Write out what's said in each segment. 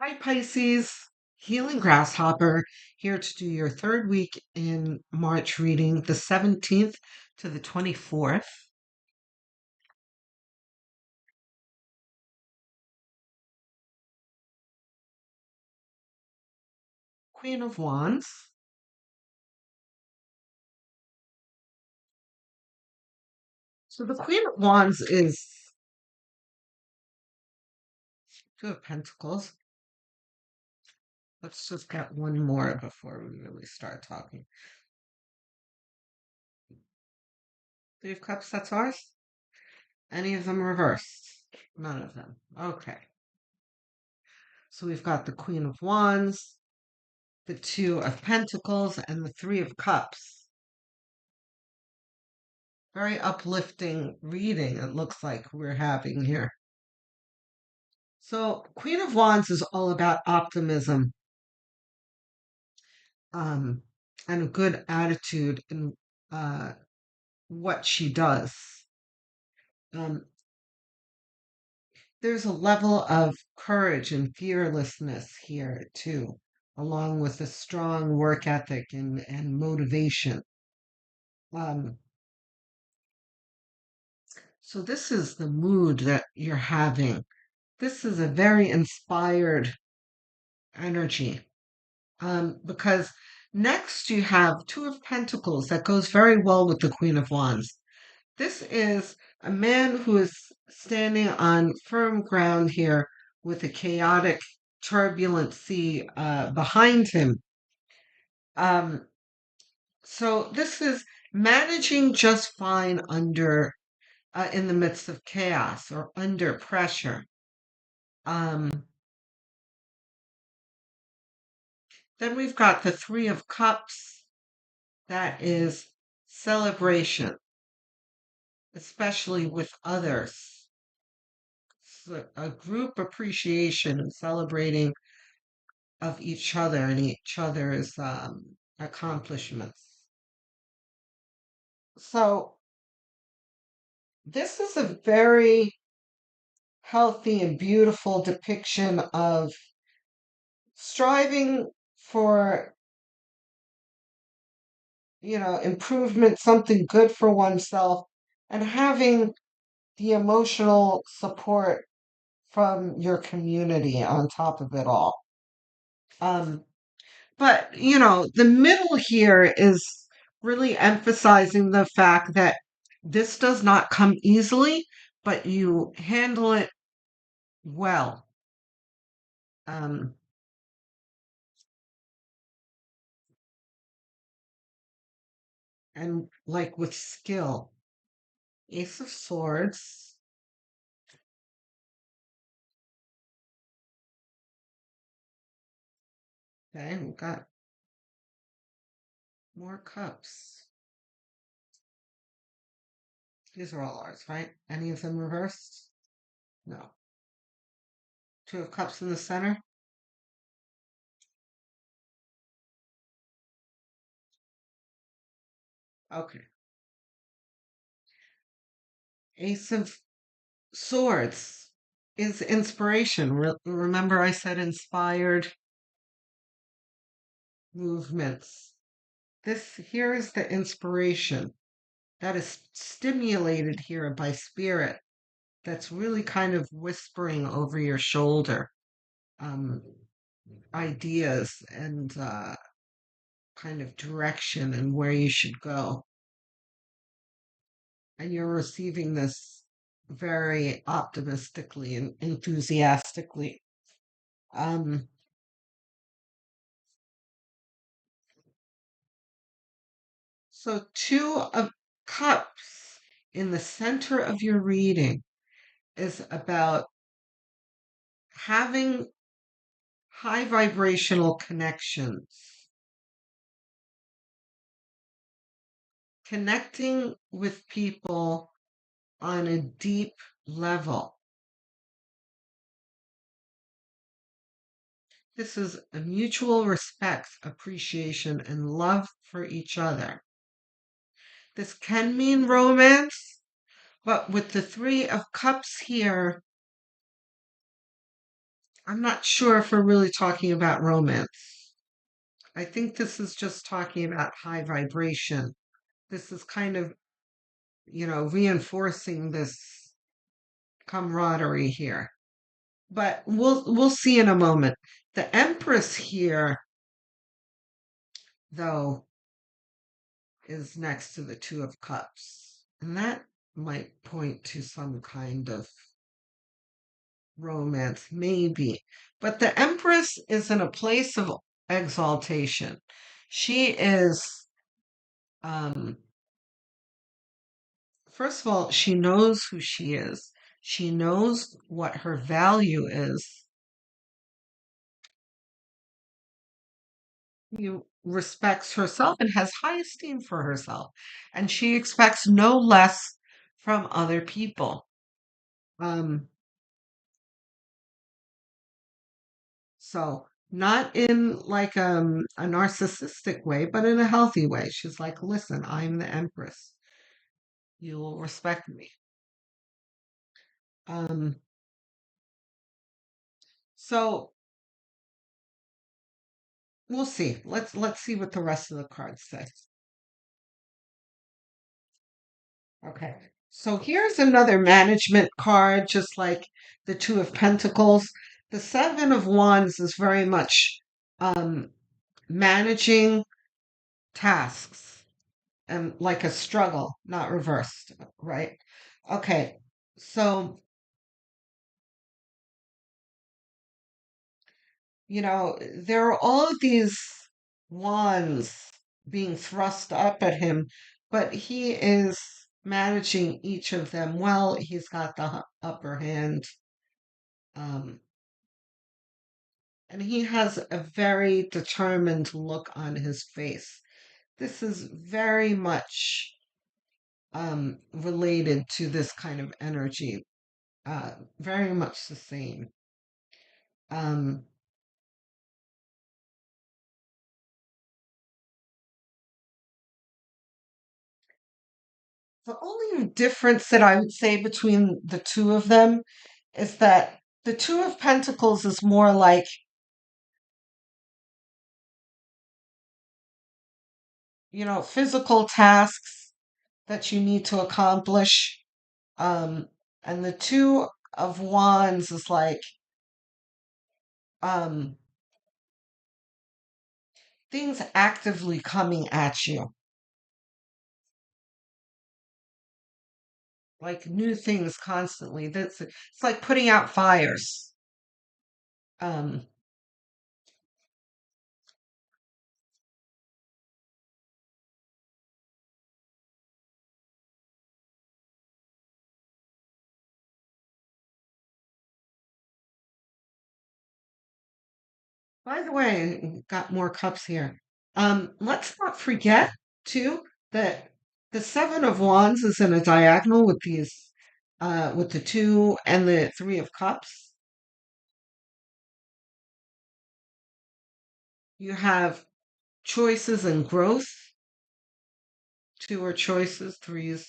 Hi, Pisces. Healing Grasshopper here to do your third week in March reading, the 17th to the 24th. Queen of Wands. So the Queen of Wands is Two of Pentacles. Let's just get one more before we really start talking. Three of Cups, that's ours? Any of them reversed? None of them. Okay. So we've got the Queen of Wands, the Two of Pentacles, and the Three of Cups. Very uplifting reading, it looks like we're having here. So, Queen of Wands is all about optimism, um, and a good attitude in uh, what she does. Um, there's a level of courage and fearlessness here, too, along with a strong work ethic and motivation. Um, so, this is the mood that you're having. This is a very inspired energy. Because next you have Two of Pentacles that goes very well with the Queen of Wands. This is a man who is standing on firm ground here with a chaotic, turbulent sea behind him. Um, so this is managing just fine under in the midst of chaos or under pressure. Um, then we've got the Three of Cups. That is celebration, especially with others. So a group appreciation and celebrating of each other and each other's accomplishments. So this is a very healthy and beautiful depiction of striving for, improvement, something good for oneself, and having the emotional support from your community on top of it all. Um, but, the middle here is really emphasizing the fact that this does not come easily, but you handle it well. Um, and like with skill. Ace of Swords. Okay, we've got more cups. These are all ours, right? Any of them reversed? No. Two of Cups in the center. Okay. Ace of Swords is inspiration. Remember, I said inspired movements. This here is the inspiration that is stimulated here by spirit. That's really kind of whispering over your shoulder, um, ideas and kind of direction and where you should go. And you're receiving this very optimistically and enthusiastically. Um, so, Two of Cups in the center of your reading is about having high vibrational connections, connecting with people on a deep level. This is a mutual respect, appreciation, and love for each other. This can mean romance, but with the Three of Cups here, I'm not sure if we're really talking about romance. I think this is just talking about high vibration. This is kind of, reinforcing this camaraderie here. But we'll see in a moment. The Empress here, though, is next to the Two of Cups. And that might point to some kind of romance, maybe. But the Empress is in a place of exaltation. She is, um, first of all, she knows who she is. She knows what her value is. She respects herself and has high esteem for herself. And she expects no less from other people. Um, so not in like a narcissistic way, but in a healthy way. She's like, listen, I'm the Empress. You will respect me. Um, so we'll see. Let's see what the rest of the cards say. Okay. So here's another management card, just like the Two of Pentacles. The Seven of Wands is very much um, managing tasks and like a struggle, not reversed, right? Okay. So, there are all of these wands being thrust up at him, but he is managing each of them well. He's got the upper hand. Um, and he has a very determined look on his face. This is very much related to this kind of energy, very much the same. Um, the only difference that I would say between the two of them is that the Two of Pentacles is more like, physical tasks that you need to accomplish. Um, and the Two of Wands is like, um, things actively coming at you, like new things constantly. That's it's like putting out fires. Um, by the way, got more cups here. Let's not forget too that the Seven of Wands is in a diagonal with with the Two and the Three of Cups. You have choices and growth. Two are choices, threes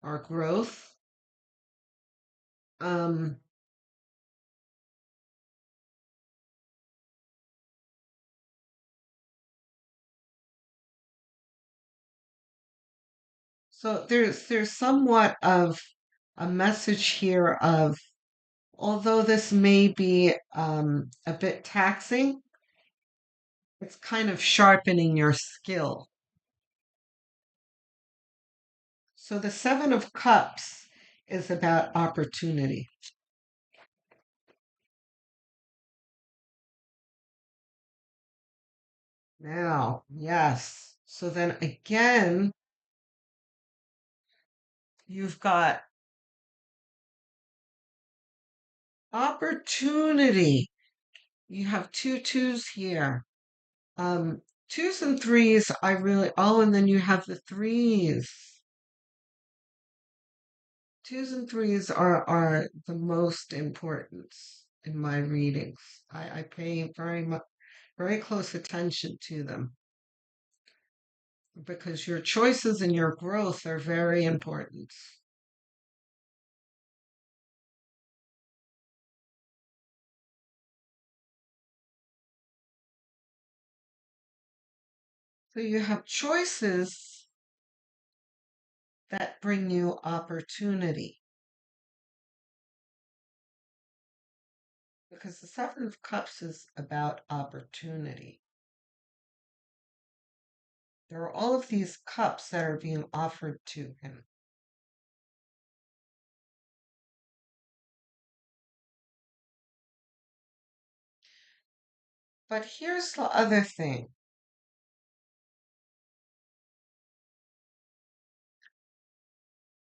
are growth. Um, so there's somewhat of a message here of, although this may be a bit taxing, it's kind of sharpening your skill. So the Seven of Cups is about opportunity. Now, yes. So then again, you've got opportunity. You have two twos here. Um, Twos and threes, and then you have the threes. Twos and threes are the most important in my readings. I pay very close attention to them because your choices and your growth are very important. So you have choices that bring you opportunity. Because the Seven of Cups is about opportunity. There are all of these cups that are being offered to him. But here's the other thing.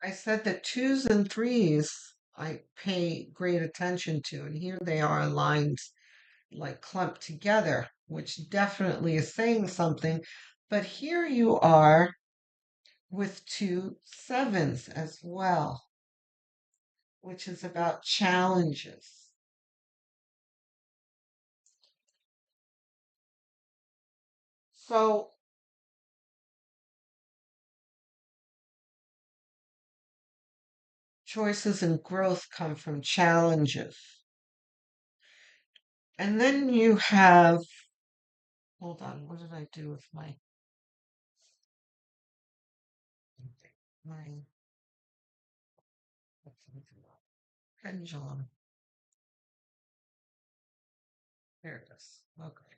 I said that twos and threes I pay great attention to, and here they are aligned like clumped together, which definitely is saying something. But here you are with two sevens as well, which is about challenges. So choices and growth come from challenges. And then you have, hold on, what did I do with my pendulum? There it is. Okay.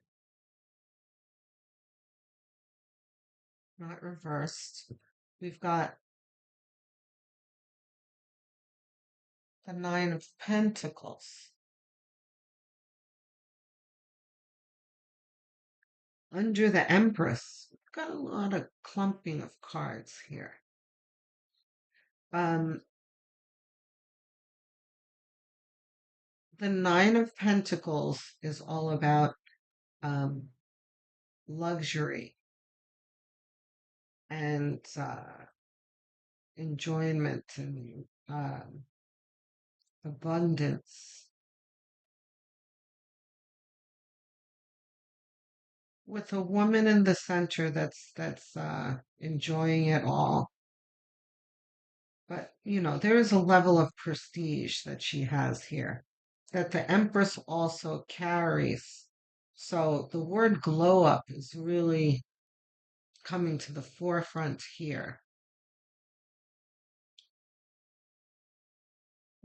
Not reversed. We've got the Nine of Pentacles. Under the Empress, we've got a lot of clumping of cards here. Um, the Nine of Pentacles is all about um, luxury and enjoyment and abundance. With a woman in the center that's enjoying it all. But there is a level of prestige that she has here that the Empress also carries. So the word glow up is really coming to the forefront here.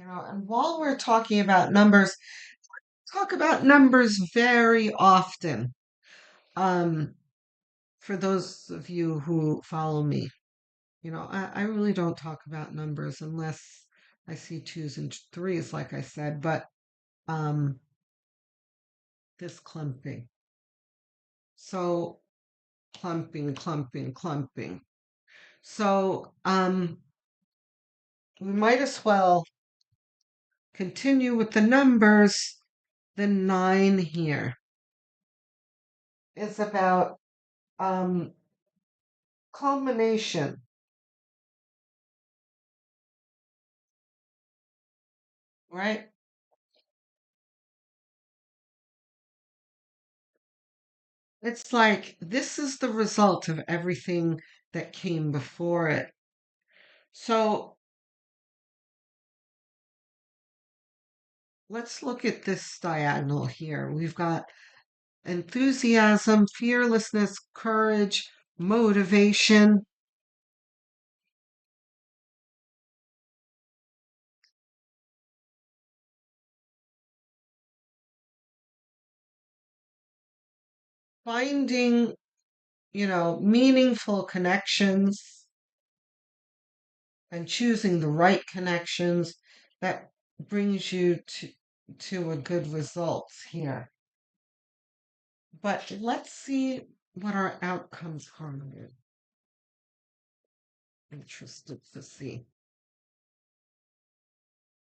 And while we're talking about numbers, talk about numbers very often. Um, for those of you who follow me, I really don't talk about numbers unless I see twos and threes, like I said, but um, this clumping. So clumping, clumping, clumping. So we might as well continue with the numbers. The nine here is about culmination, right? It's like this is the result of everything that came before it. So let's look at this diagonal here. We've got enthusiasm, fearlessness, courage, motivation. Finding, meaningful connections and choosing the right connections that brings you to a good results here. But let's see what our outcomes are. Interested to see.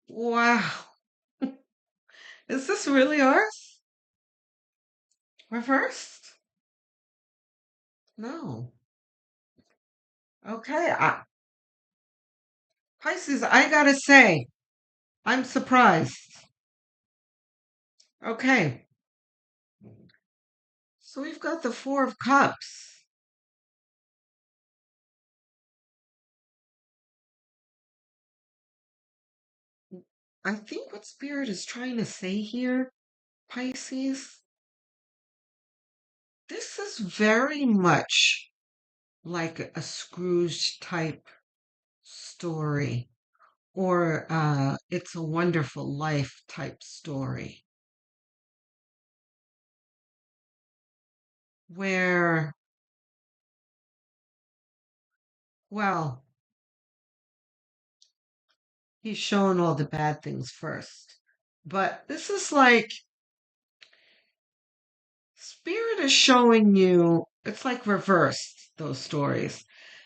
Wow. Is this really ours? Reversed? No. Okay. Pisces, I gotta say, I'm surprised. Okay. So we've got the Four of Cups. I think what Spirit is trying to say here, Pisces, This is very much like a Scrooge type story or It's a Wonderful Life type story where, well, he's shown all the bad things first. But this is like Spirit is showing you, it's like reversed, those stories.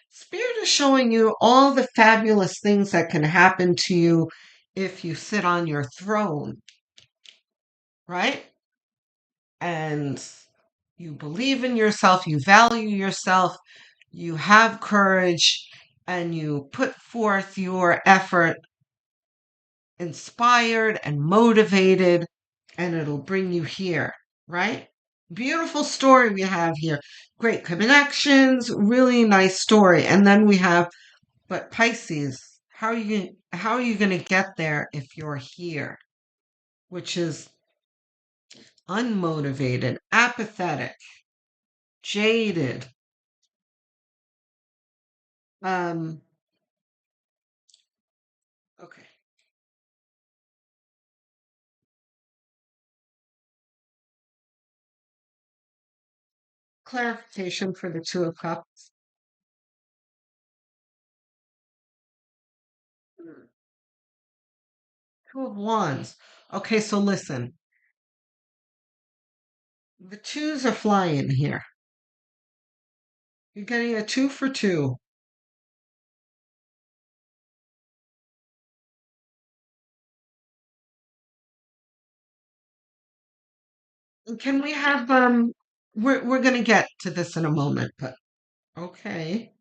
Spirit is showing you all the fabulous things that can happen to you if you sit on your throne, right? And you believe in yourself, you value yourself, you have courage, and you put forth your effort, inspired and motivated, and it'll bring you here, right? Beautiful story we have here. Great connections, really nice story. And then we have, but Pisces, how are you going to get there if you're here, which is unmotivated, apathetic, jaded, um okay. Clarification for the Two of Cups. Two of Wands. Okay, so listen, the twos are flying here. You're getting a two for two. And can we have we're gonna get to this in a moment, but okay.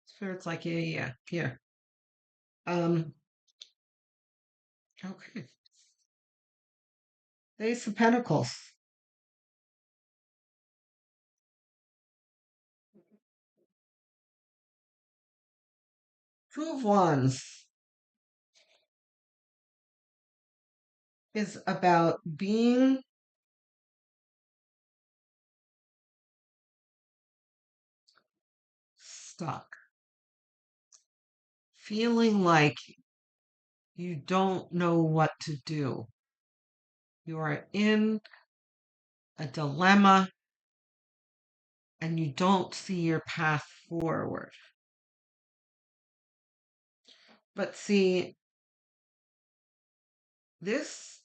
Spirit's like, yeah, yeah, yeah. Here. Um, okay. Ace of Pentacles. Two of Wands is about being stuck, feeling like you don't know what to do. You are in a dilemma and you don't see your path forward. But see, this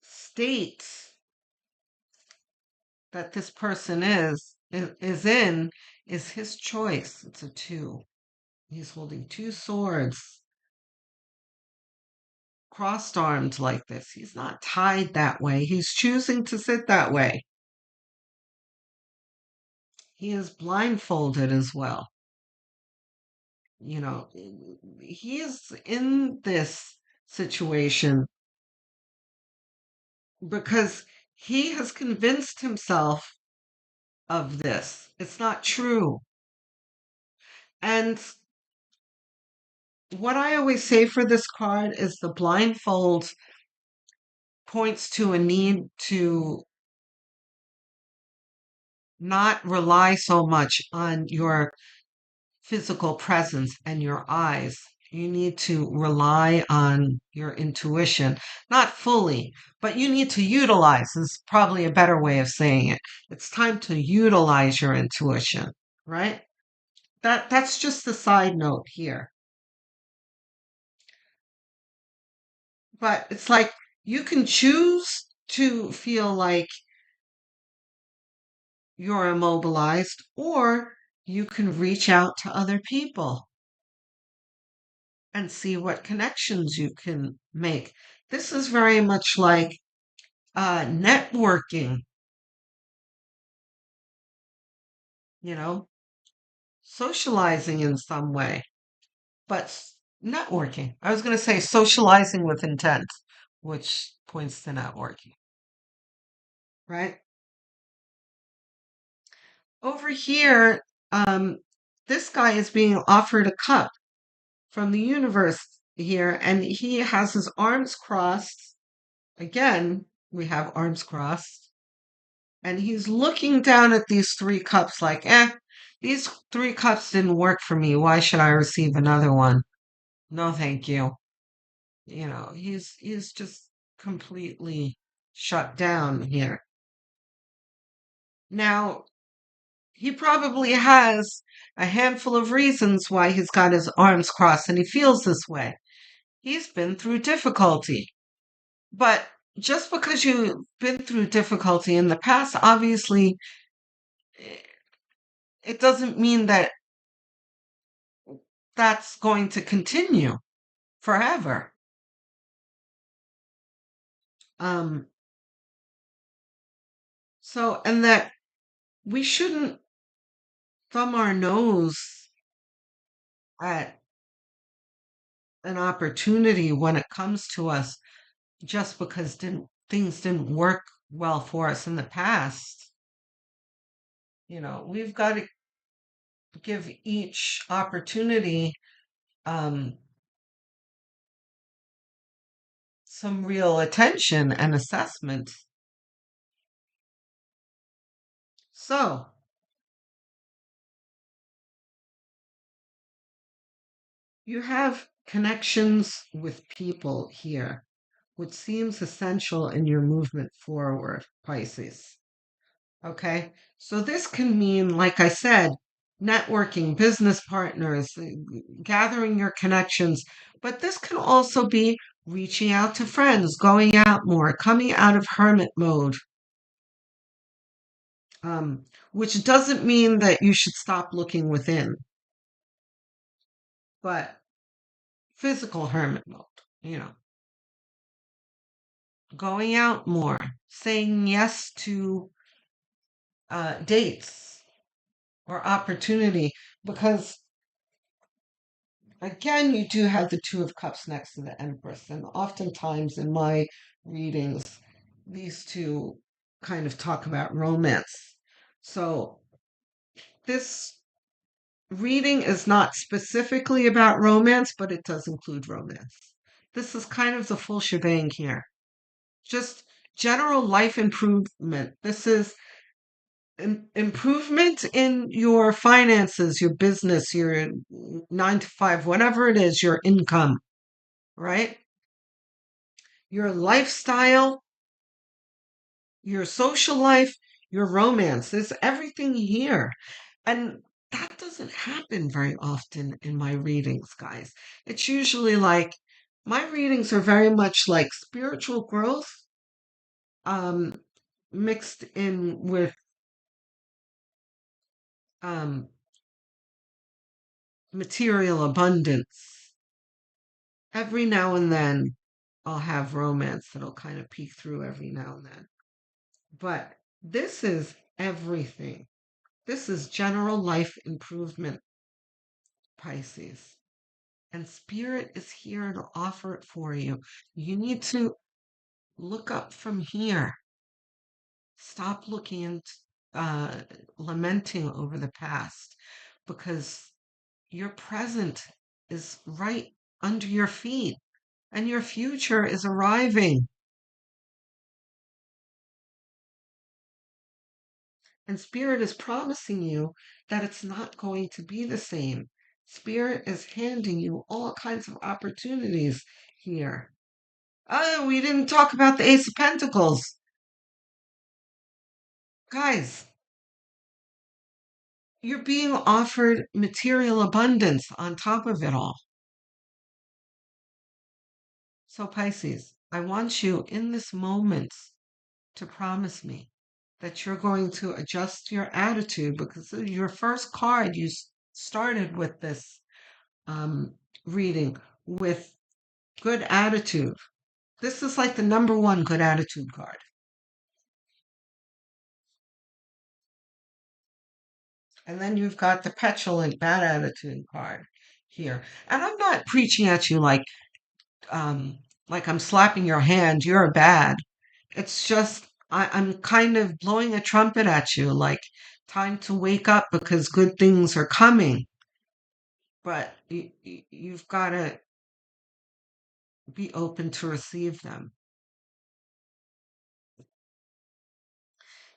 state that this person is in is his choice. It's a two. He's holding two swords, crossed armed like this. He's not tied that way. He's choosing to sit that way. He is blindfolded as well. You know, he is in this situation because he has convinced himself of this. It's not true. And what I always say for this card is the blindfold points to a need to not rely so much on your physical presence and your eyes. You need to rely on your intuition, not fully, but you need to utilize is probably a better way of saying it. It's time to utilize your intuition, right? That's just the side note here. But it's like you can choose to feel like you're immobilized, or you can reach out to other people and see what connections you can make. This is very much like networking, you know, socializing in some way, but networking. I was going to say socializing with intent, which points to networking, right? Over here, um, this guy is being offered a cup from the universe here, and he has his arms crossed again. We have arms crossed. And he's looking down at these three cups like, these three cups didn't work for me. Why should I receive another one? No, thank you. He's just completely shut down here. Now, he probably has a handful of reasons why he's got his arms crossed and he feels this way. He's been through difficulty. But just because you've been through difficulty in the past, obviously, eh, it doesn't mean that that's going to continue forever. Um, and that we shouldn't thumb our nose at an opportunity when it comes to us just because things didn't work well for us in the past. We've got to give each opportunity um, some real attention and assessment. So, you have connections with people here, which seems essential in your movement forward, Pisces. Okay. So this can mean, like I said, networking, business partners, gathering your connections, but this can also be reaching out to friends, going out more, coming out of hermit mode, which doesn't mean that you should stop looking within, but physical hermit mode, you know, going out more, saying yes to dates or opportunity, because again, you do have the Two of Cups next to the Empress, and oftentimes in my readings, these two kind of talk about romance. So this reading is not specifically about romance, but it does include romance. This is kind of the full shebang here. Just general life improvement. This is improvement in your finances, your business, your 9 to 5, whatever it is, your income, right? Your lifestyle, your social life, your romance. There's everything here. And that doesn't happen very often in my readings, guys. It's usually like my readings are very much like spiritual growth um, mixed in with um, material abundance. Every now and then, I'll have romance that'll kind of peek through every now and then. But this is everything. This is general life improvement, Pisces. And Spirit is here to offer it for you. You need to look up from here. Stop looking and lamenting over the past, because your present is right under your feet and your future is arriving. And Spirit is promising you that it's not going to be the same. Spirit is handing you all kinds of opportunities here. Oh, we didn't talk about the Ace of Pentacles. Guys, you're being offered material abundance on top of it all. So, Pisces, I want you in this moment to promise me that you're going to adjust your attitude, because your first card, you started with this reading with good attitude. This is like the number one good attitude card. And then you've got the petulant bad attitude card here. And I'm not preaching at you like I'm slapping your hand, you're bad. It's just I'm kind of blowing a trumpet at you, like time to wake up because good things are coming. But you've got to be open to receive them.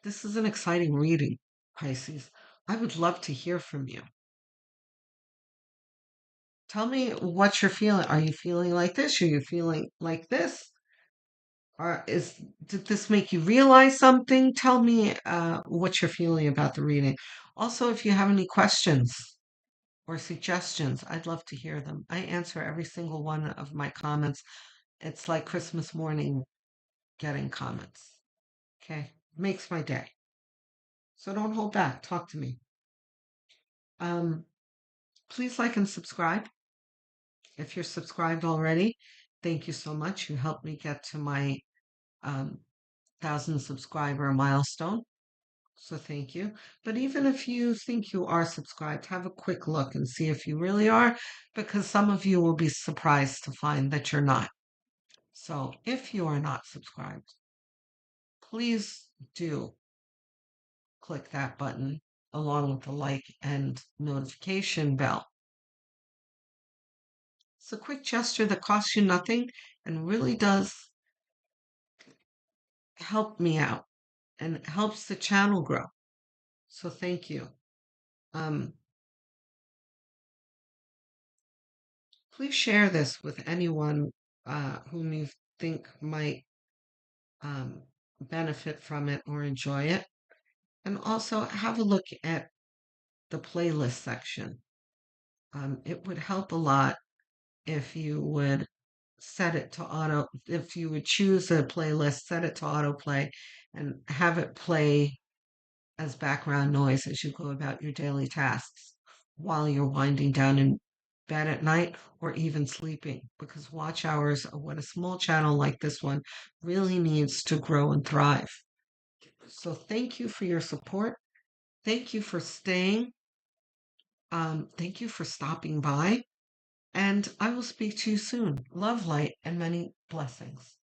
This is an exciting reading, Pisces. I would love to hear from you. Tell me what you're feeling. Are you feeling like this? Are you feeling like this? Or did this make you realize something? Tell me what you're feeling about the reading. Also, if you have any questions or suggestions, I'd love to hear them. I answer every single one of my comments. It's like Christmas morning getting comments. Okay, makes my day. So don't hold back. Talk to me. Um, please like and subscribe. If you're subscribed already, thank you so much. You helped me get to my 1,000 subscriber milestone. So thank you. But even if you think you are subscribed, have a quick look and see if you really are, because some of you will be surprised to find that you're not. So if you are not subscribed, please do click that button along with the like and notification bell. It's a quick gesture that costs you nothing and really does help me out and helps the channel grow. So thank you. Um, please share this with anyone whom you think might um, benefit from it or enjoy it. And also have a look at the playlist section. It would help a lot if you would if you would choose a playlist, set it to autoplay, and have it play as background noise as you go about your daily tasks while you're winding down in bed at night or even sleeping, because watch hours of what a small channel like this one really needs to grow and thrive. So thank you for your support. Thank you for staying. Thank you for stopping by. And I will speak to you soon. Love, light, and many blessings.